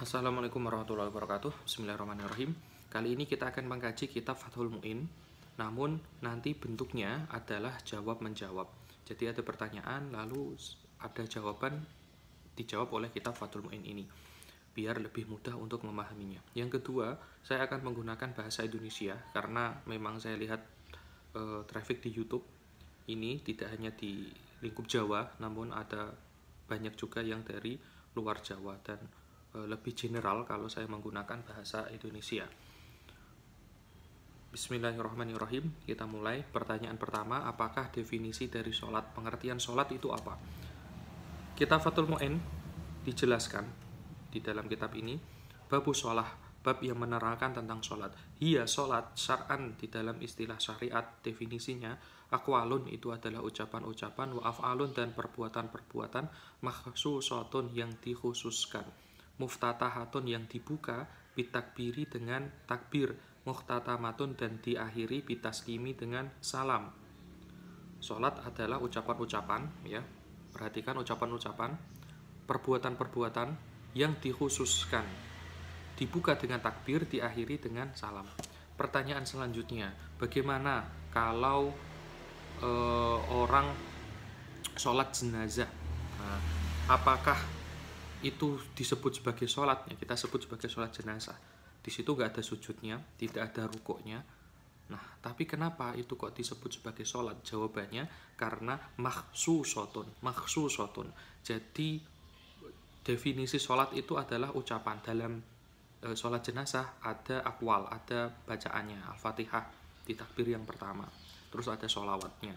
Assalamualaikum warahmatullahi wabarakatuh. Bismillahirrahmanirrahim. Kali ini kita akan mengkaji kitab Fathul Mu'in. Namun nanti bentuknya adalah jawab-menjawab. Jadi ada pertanyaan lalu ada jawaban dijawab oleh kitab Fathul Mu'in ini, biar lebih mudah untuk memahaminya. Yang kedua, saya akan menggunakan bahasa Indonesia karena memang saya lihat traffic di YouTube ini tidak hanya di lingkup Jawa, namun ada banyak juga yang dari luar Jawa dan lebih general kalau saya menggunakan bahasa Indonesia. Bismillahirrahmanirrahim. Kita mulai. Pertanyaan pertama, apakah definisi dari sholat? Pengertian sholat itu apa? Kitab Fathul Mu'in dijelaskan di dalam kitab ini, babu sholah, bab yang menerangkan tentang sholat. Hiya sholat syar'an di dalam istilah syariat, definisinya aqwalun itu adalah ucapan-ucapan, wa af'alun dan perbuatan-perbuatan, makhsusatun yang dikhususkan, muftatahatun yang dibuka, bitakbiri dengan takbir, muhtatamatun dan diakhiri bitaslimi dengan salam. Sholat adalah ucapan-ucapan, ya. Perhatikan ucapan-ucapan, perbuatan-perbuatan yang dikhususkan, dibuka dengan takbir, diakhiri dengan salam. Pertanyaan selanjutnya, bagaimana kalau orang sholat jenazah? Nah, apakah itu disebut sebagai sholat? Ya, kita sebut sebagai sholat jenazah. Di situ nggak ada sujudnya, tidak ada rukuknya. Nah, tapi kenapa itu kok disebut sebagai sholat? Jawabannya karena makhsusotun. Jadi definisi sholat itu adalah ucapan. Dalam sholat jenazah ada akwal, ada bacaannya, Al-Fatihah di takbir yang pertama. Terus ada sholawatnya,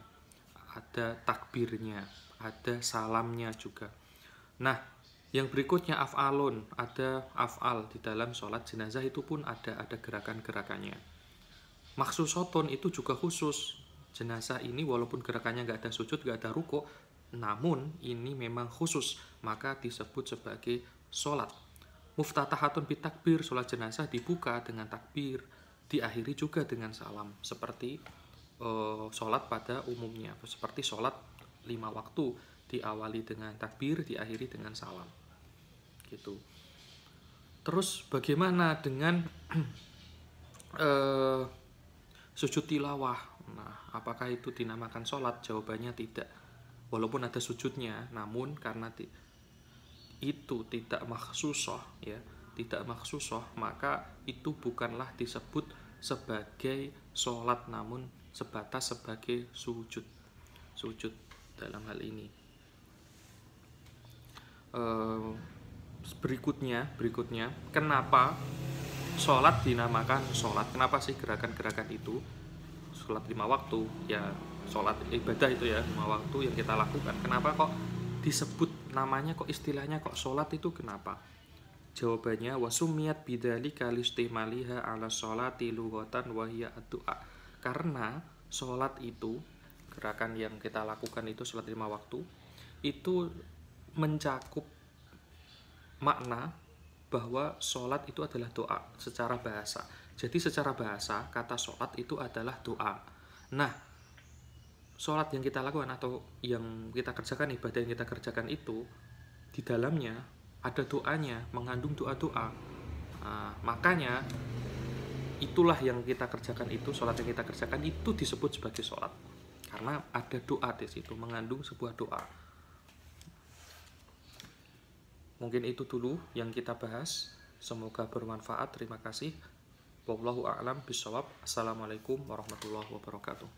ada takbirnya, ada salamnya juga. Nah, yang berikutnya af'alun, ada af'al di dalam sholat jenazah itu pun ada gerakan-gerakannya. Maksusotun itu juga khusus. Jenazah ini walaupun gerakannya nggak ada sujud, nggak ada rukuk, namun ini memang khusus, maka disebut sebagai sholat. Muftatahatun bitakbir, sholat jenazah dibuka dengan takbir, diakhiri juga dengan salam, seperti sholat pada umumnya, seperti sholat 5 waktu, diawali dengan takbir, diakhiri dengan salam. Gitu. Terus bagaimana dengan sujud tilawah? Nah, apakah itu dinamakan sholat? Jawabannya tidak. Walaupun ada sujudnya, namun karena itu tidak makhsusoh, ya, tidak makhsusoh, maka itu bukanlah disebut sebagai sholat, namun sebatas sebagai sujud dalam hal ini. Berikutnya, kenapa sholat dinamakan sholat? Kenapa sih gerakan-gerakan itu? Sholat 5 waktu, ya sholat ibadah itu ya 5 waktu yang kita lakukan. Kenapa kok disebut namanya, kok istilahnya kok sholat itu, kenapa? Jawabannya wasumiyat bidzalika listimaliha ala sholati lughatan wa hiya ad-du'a. Karena sholat itu, gerakan yang kita lakukan itu sholat 5 waktu, itu mencakup makna bahwa sholat itu adalah doa secara bahasa. Jadi secara bahasa kata sholat itu adalah doa. Nah, sholat yang kita lakukan atau yang kita kerjakan, ibadah yang kita kerjakan itu di dalamnya ada doanya, mengandung doa-doa. Nah, makanya itulah yang kita kerjakan itu, sholat yang kita kerjakan itu disebut sebagai sholat karena ada doa di situ, mengandung sebuah doa. Mungkin itu dulu yang kita bahas. Semoga bermanfaat. Terima kasih. Wallahu a'lam bishawab. Assalamualaikum warahmatullahi wabarakatuh.